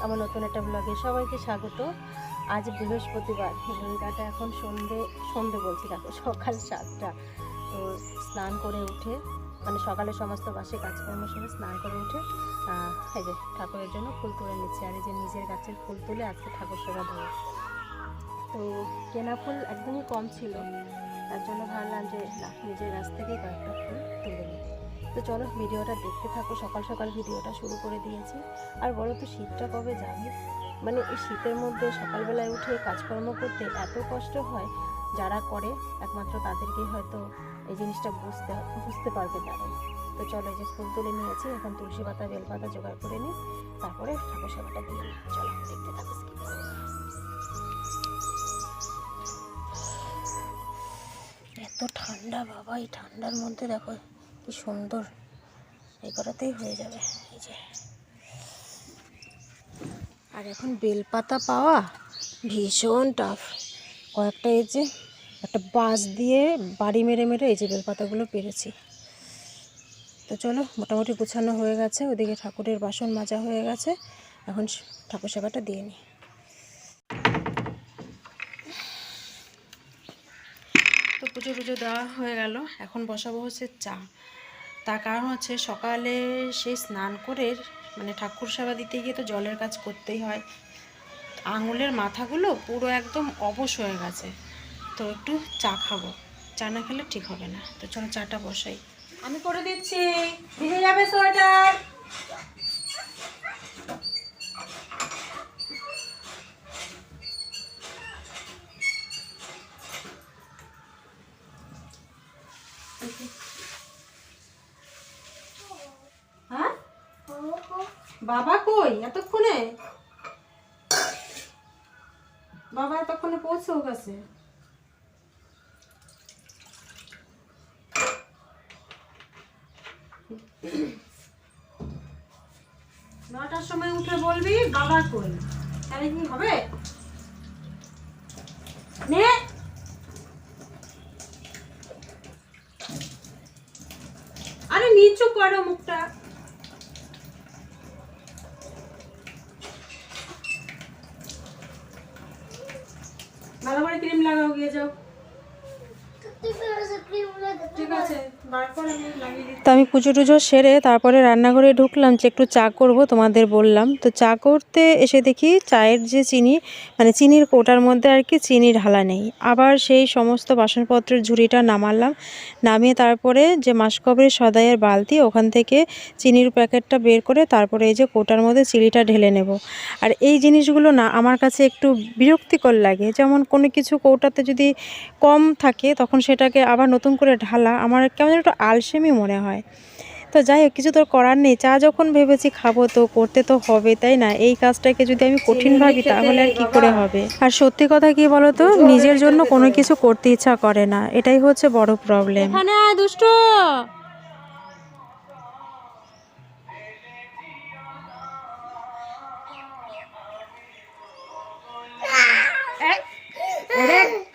আমার নতুন একটা ব্লগে সবাইকে স্বাগত। আজ বৃহস্পতিবার, ঘড়িকাটা এখন সন্ধে বলছি, দেখো সকাল 7টা। তো স্নান করে উঠে, মানে সকালে সমস্ত বাসে কাজকর্ম সেরে স্নান করে উঠে এই যে ঠাকুরের জন্য ফুল তুলে নিচ্ছি। আর এই যে নিজের গাছের ফুল তুলে আজকে ঠাকুর সেবা দেবো। তো কেনা ফুল একদমই কম ছিল, তার জন্য ভাবলাম যে না, নিজের গাছ থেকেই কয়েকটা ফুল তুলে নিই। তো চলো ভিডিওটা দেখতে থাকো। সকাল সকাল ভিডিওটা শুরু করে দিয়েছি। আর বলো তো শীতটা কবে যাবে? মানে এই শীতের মধ্যে সকালবেলায় উঠে কাজকর্ম করতে এত কষ্ট হয়। যারা করে একমাত্র তাদেরকেই হয়তো এই জিনিসটা বুঝতে পারবে তারা। তো চলো, যে ফুল তুলে নিয়েছি, এখন তুলসী পাতা বেলপাতা জোগাড় করে নিই, তারপরে ঠাকুর সেবাটা দিয়ে নিই। চলো দেখতে থাকো। এত ঠান্ডা বাবা, এই ঠান্ডার মধ্যে দেখো কি সুন্দর, এই করাতেই হয়ে যাবে। এই যে, আর এখন বেলপাতা পাওয়া ভীষণ টাফ। কয়েকটা এই যে একটা বাঁশ দিয়ে বাড়ি মেরে মেরে এই যে বেলপাতাগুলো পেরেছি। তো চলো, মোটামুটি গুছানো হয়ে গেছে, ওদিকে ঠাকুরের বাসন মাজা হয়ে গেছে, এখন ঠাকুর সেবাটা দিয়ে নিই। তো পুজো দেওয়া হয়ে গেল, এখন বসাবো হচ্ছে চা। তার কারণ হচ্ছে সকালে সেই স্নান করে মানে ঠাকুর সেবা দিতে গিয়ে তো জলের কাজ করতেই হয়। আঙুলের মাথাগুলো পুরো একদম অবশ হয়ে গেছে, তো একটু চা খাবো। চা না খেলে ঠিক হবে না। তো চলো চাটা বসাই। আমি করে দিচ্ছি, ভিজে যাবে সোয়েটার। হ্যাঁ বাবা কই এতক্ষণে? বাবা এতক্ষণে পৌঁছেও গেছে। নটার সময় উঠে বলবি বাবা কই, তাহলে কি হবে? নে আরে নিচু করো মুখটা। ভালো করে ক্রিম লাগাও, গিয়ে যাও। ঠিক আছে, তো আমি পুজো টুজো সেরে তারপরে রান্নাঘরে ঢুকলাম যে একটু চা করব, তোমাদের বললাম। তো চা করতে এসে দেখি চায়ের যে চিনি, মানে চিনির কৌটার মধ্যে আর কি চিনি ঢালা নেই। আবার সেই সমস্ত বাসনপত্রের ঝুড়িটা নামালাম, নামিয়ে তারপরে যে মাসকবের সদাইয়ের বালতি, ওখান থেকে চিনির প্যাকেটটা বের করে তারপরে এই যে কৌটার মধ্যে চিনিটা ঢেলে নেব। আর এই জিনিসগুলো না আমার কাছে একটু বিরক্তিকর লাগে। যেমন কোনো কিছু কৌটাতে যদি কম থাকে তখন সেটাকে আবার নতুন করে ঢালা আমার কেমন একটু আলসেমি মনে হয়। তো যাই হোক, কিছু তো করার নেই। চা যখন ভেবেছি খাবো তো করতে তো হবে, তাই না? এই কাজটাকে যদি আমি কঠিন ভাবি তাহলে আর কি করে হবে? আর সত্যি কথা কি বলতো, নিজের জন্য কোনো কিছু করতে ইচ্ছা করে না, এটাই হচ্ছে বড় প্রবলেম। এখানে দুষ্ট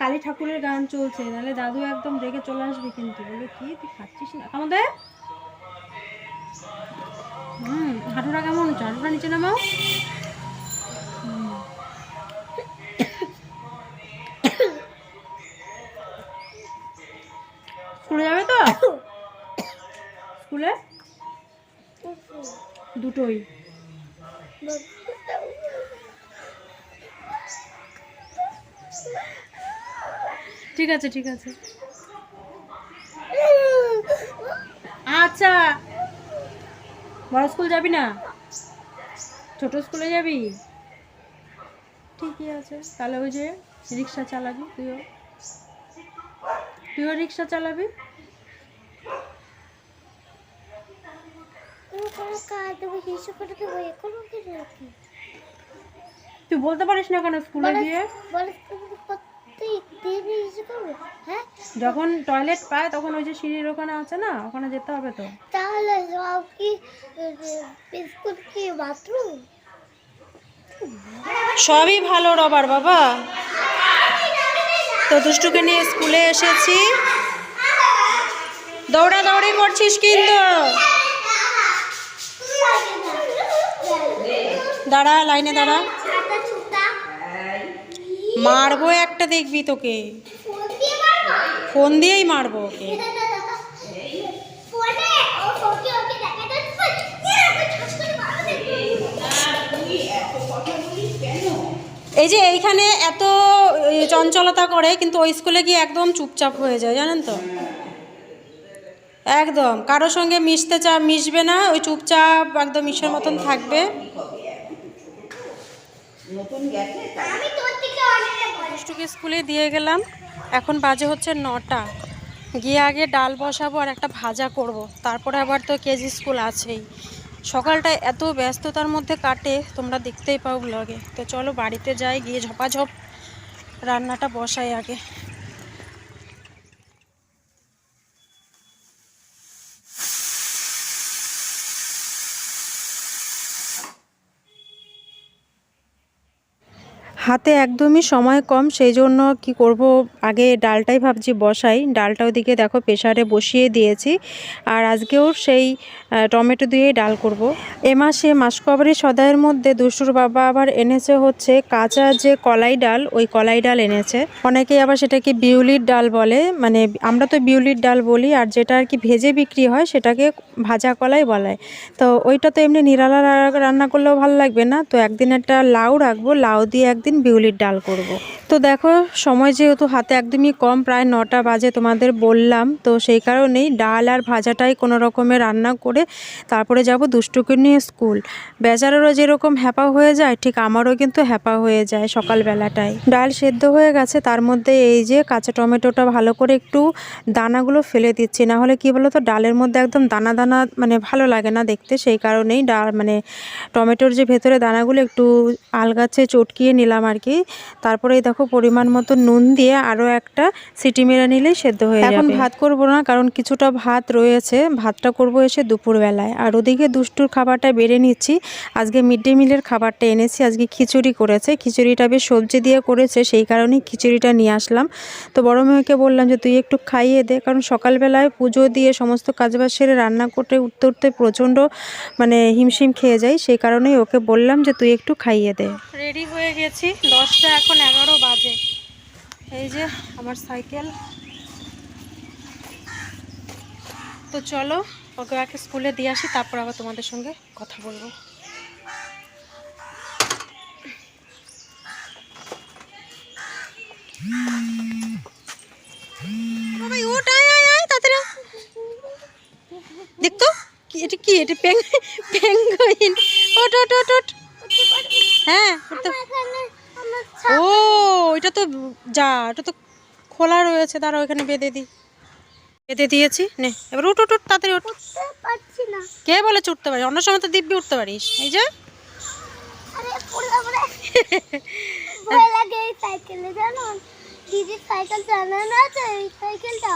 কালী ঠাকুরের গান চলছে, নাহলে দাদু একদম রেগে চলে আসবে কিন্তু, বলে কি তুই খাচ্ছিস না আমাদের। হাঁটুটা কেমন হচ্ছে? হাঁটুটা নিচে নামাও। স্কুলে যাবে তো? স্কুলে দুটোই। ঠিক আছে ঠিক আছে, আচ্ছা। বড় স্কুল যাবি না, ছোট স্কুলে যাবি? ঠিকই আছে, তাহলে ওই যে রিক্সা চালাবি, তুইও রিক্সা চালাবি। তুই বলতে পারিস না কেন স্কুলে গিয়ে? যখন টয়লেট পায় তখন ওই যে সিঁড়ির ওখানে আছে না, ওখানে যেতে হবে। তো তাহলে সব কি স্কুল কি বাথরুম? সবই ভালো রবার বাবা। তো দুষ্টুকে নিয়ে স্কুলে এসেছি, দৌড়াদৌড়ি করছিস কিন্তু। দাঁড়া, লাইনে দাঁড়া। মারবো একটা, দেখবি তোকে ফোন দিয়েই মারবো ওকে। এই যে এইখানে এত চঞ্চলতা করে, কিন্তু ওই স্কুলে গিয়ে একদম চুপচাপ হয়ে যায়, জানেন তো। একদম কারোর সঙ্গে মিশবে না, ওই চুপচাপ একদম মিশের মতন থাকবে। দুষ্টুকে স্কুলে দিয়ে গেলাম, এখন বাজে হচ্ছে 9টা। গিয়ে আগে ডাল বসাবো আর একটা ভাজা করব, তারপরে আবার তো কেজি স্কুল আছেই। সকালটা এত ব্যস্ততার মধ্যে কাটে, তোমরা দেখতেই পাও ব্লগে। তো চলো বাড়িতে যাই, গিয়ে ঝপাঝপ রান্নাটা বসাই আগে। হাতে একদমই সময় কম, সেই জন্য কি করব, আগে ডালটাই ভাবছি বসাই। ডালটা ওদিকে দেখো প্রেসারে বসিয়ে দিয়েছি। আর আজকেও সেই টমেটো দিয়ে ডাল করব। এ মাসে মাসকবরী সদাইয়ের মধ্যে দুষ্টুর বাবা আবার এনেছে হচ্ছে কাঁচা যে কলাই ডাল, ওই কলাই ডাল এনেছে। অনেকেই আবার সেটাকে বিউলির ডাল বলে, মানে আমরা তো বিউলির ডাল বলি, আর যেটা আর কি ভেজে বিক্রি হয় সেটাকে ভাজা কলাই বলে। তো ওইটা তো এমনি নিরালা রান্না করলেও ভালো লাগবে না, তো একদিন একটা লাউ রাখবো, লাউ দিয়ে একদিন বিউলির ডাল করব। তো দেখো সময় যেহেতু হাতে একদমই কম, প্রায় 9টা বাজে তোমাদের বললাম, তো সেই কারণেই ডাল আর ভাজাটাই কোনো রকমের রান্না করে তারপরে যাব দুষ্টুকে নিয়ে স্কুল। বেচারারও যেরকম হ্যাপা হয়ে যায়, ঠিক আমারও কিন্তু হ্যাপা হয়ে যায় সকালবেলাটায়। ডাল সেদ্ধ হয়ে গেছে, তার মধ্যে এই যে কাঁচা টমেটোটা ভালো করে একটু দানাগুলো ফেলে দিচ্ছি, না হলে কি বলো তো ডালের মধ্যে একদম দানা দানা মানে ভালো লাগে না দেখতে। সেই কারণেই ডাল মানে টমেটোর যে ভেতরে দানাগুলো একটু আলগাছে চটকিয়ে নিলাম আর কি। তারপরে দেখো পরিমাণ মতো নুন দিয়ে আরও একটা সিটি মেরে নিলেই সেদ্ধ হয়ে যাবে। এখন ভাত করব না, কারণ কিছুটা ভাত রয়েছে, ভাতটা করব এসে দুপুরবেলায়। আর ওদিকে দুষ্টুর খাবারটা বেড়ে নিচ্ছি। আজকে মিড ডে মিলের খাবারটা এনেছি, আজকে খিচুড়ি করেছে, খিচুড়িটা বেশ সবজি দিয়ে করেছে, সেই কারণেই খিচুড়িটা নিয়ে আসলাম। তো বড় মেয়েকে বললাম যে তুই একটু খাইয়ে দে, কারণ সকালবেলায় পুজো দিয়ে সমস্ত কাজবাজ সেরে রান্না করতে উঠতে উঠতে প্রচণ্ড মানে হিমশিম খেয়ে যাই, সেই কারণেই ওকে বললাম যে তুই একটু খাইয়ে দে। রেডি হয়ে গেছি, 10টা এখন 11 বাজে। এই যে আমার সাইকেল। তো চলো ওকে আগে স্কুলে দিয়ে আসি, তারপর আবার তোমাদের সঙ্গে কথা বলবো। দেখতো এটা কি, এটা পেঙ্গুইন। ওট ওট ওট ওট। হ্যাঁ ও এটা তো যা, এটা তো খোলা রয়েছে, তারা ওইখানে বেঁধে দিয়েছি। নে এবার উঠ উঠ উঠ, তাড়াতাড়ি উঠ। কে বলে উঠতে পারিস? অন্য সময় তো দিব্যি উঠতে পারিস। এই যে দিদি সাইকেল চালানো আছে, এই সাইকেলটা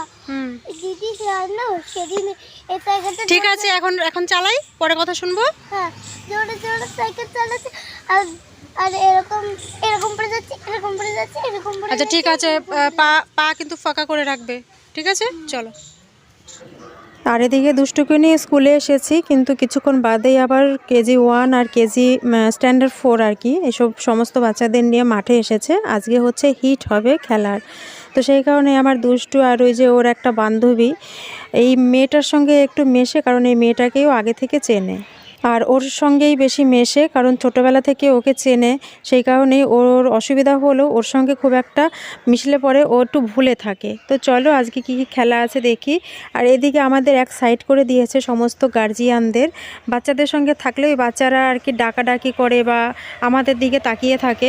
দিদি চালানো সেদিন এই সাইকেলটা। ঠিক আছে, এখন চালাই, পরে কথা শুনবো। হ্যাঁ জোরে জোরে সাইকেল চালাচ্ছে, আর আর এরকম এরকম পড়ে যাচ্ছে, এরকম পড়ে যাচ্ছে, এরকম পড়ে। আচ্ছা ঠিক আছে, পা কিন্তু ফাঁকা করে রাখবে, ঠিক আছে? চলো। আর এদিকে দুষ্টুকে নিয়ে স্কুলে এসেছি, কিন্তু কিছুক্ষণ বাদেই আবার কেজি 1 আর কেজি স্ট্যান্ডার্ড 4 আর কি, এসব সমস্ত বাচ্চাদের নিয়ে মাঠে এসেছে। আজকে হচ্ছে হিট হবে খেলার, তো সেই কারণে আমার দুষ্টু আর ওই যে ওর একটা বান্ধবী এই মেয়েটার সঙ্গে একটু মেশে, কারণ এই মেয়েটাকেও আগে থেকে চেনে আর ওর সঙ্গেই বেশি মেশে, কারণ ছোটোবেলা থেকে ওকে চেনে। সেই কারণেই ওর অসুবিধা হলেও ওর সঙ্গে খুব একটা মিশলে পরে ও একটু ভুলে থাকে। তো চলো আজকে কী কী খেলা আছে দেখি। আর এদিকে আমাদের এক সাইড করে দিয়েছে সমস্ত গার্জিয়ানদের। বাচ্চাদের সঙ্গে থাকলে ওই বাচ্চারা আর কি ডাকাডাকি করে বা আমাদের দিকে তাকিয়ে থাকে।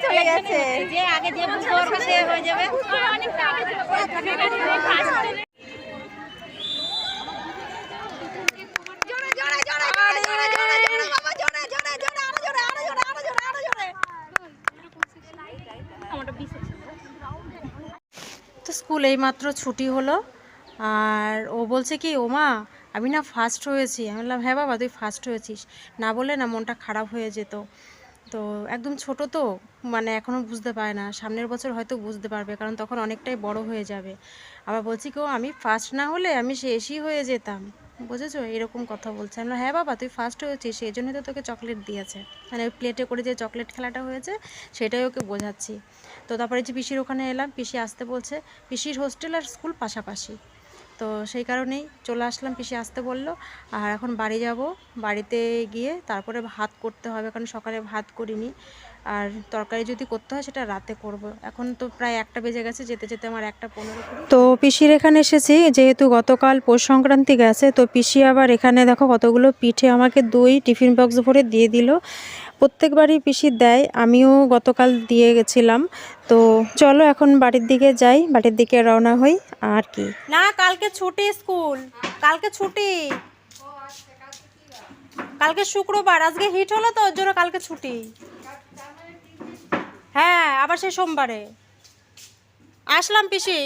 চলে গেছে যে আগে যে বুঝোর কাছে হয়ে যাবে। তো স্কুল এইমাত্র ছুটি হলো, আর ও বলছে কি ওমা আমি না ফার্স্ট হয়েছি। আমি বললাম হ্যাঁ বাবা তুই ফার্স্ট হয়েছিস, না বলে না মনটা খারাপ হয়ে যেত। তো একদম ছোট তো, মানে এখনও বুঝতে পারে না, সামনের বছর হয়তো বুঝতে পারবে, কারণ তখন অনেকটাই বড় হয়ে যাবে। আবার বলছি কেউ আমি ফার্স্ট না হলে আমি শেষই হয়ে যেতাম, বুঝেছো, এরকম কথা বলছে। আমরা হ্যাঁ বাবা তুই ফার্স্ট হয়েছিস, সেই জন্যই তো তোকে চকলেট দিয়েছে, মানে ওই প্লেটে করে যে চকলেট খেলাটা হয়েছে সেটাই ওকে বোঝাচ্ছি। তো তারপরে যে পিসির ওখানে এলাম, পিসি আসতে বলছে, পিসির হোস্টেল আর স্কুল পাশাপাশি, তো সেই কারণেই চলে আসলাম, পিসি আসতে বললো। আর এখন বাড়ি যাব, বাড়িতে গিয়ে তারপরে ভাত করতে হবে, কারণ সকালে ভাত করিনি। আর তরকারি যদি করতে হয় সেটা রাতে করব। এখন তো প্রায় 1টা বেজে গেছে, যেতে যেতে আমার 1:15 কুড়ি। তো পিসির এখানে এসেছি, যেহেতু গতকাল পৌষ সংক্রান্তি গেছে, তো পিসি আবার এখানে দেখো কতগুলো পিঠে আমাকে দই টিফিন বক্স ভরে দিয়ে দিল। প্রত্যেকবারই পিসি দেয়, আমিও গতকাল দিয়ে গেছিলাম। তো চলো এখন বাড়ির দিকে যাই, বাড়ির দিকে রওনা হই। আর কি না, কালকে ছুটি স্কুল, কালকে ছুটি, কালকে শুক্রবার, আজকে হিট হলো তো ওর জন্য কালকে ছুটি। হ্যাঁ আবার সেই সোমবারে আসলাম পিসি।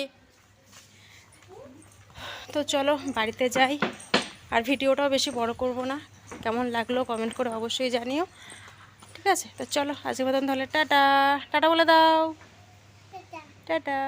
তো চলো বাড়িতে যাই, আর ভিডিওটাও বেশি বড় করব না। কেমন লাগলো কমেন্ট করে অবশ্যই জানিও, ঠিক আছে? তো চলো আজকের মতন তাহলে টাটা, টাটা বলে দাও, টাটা।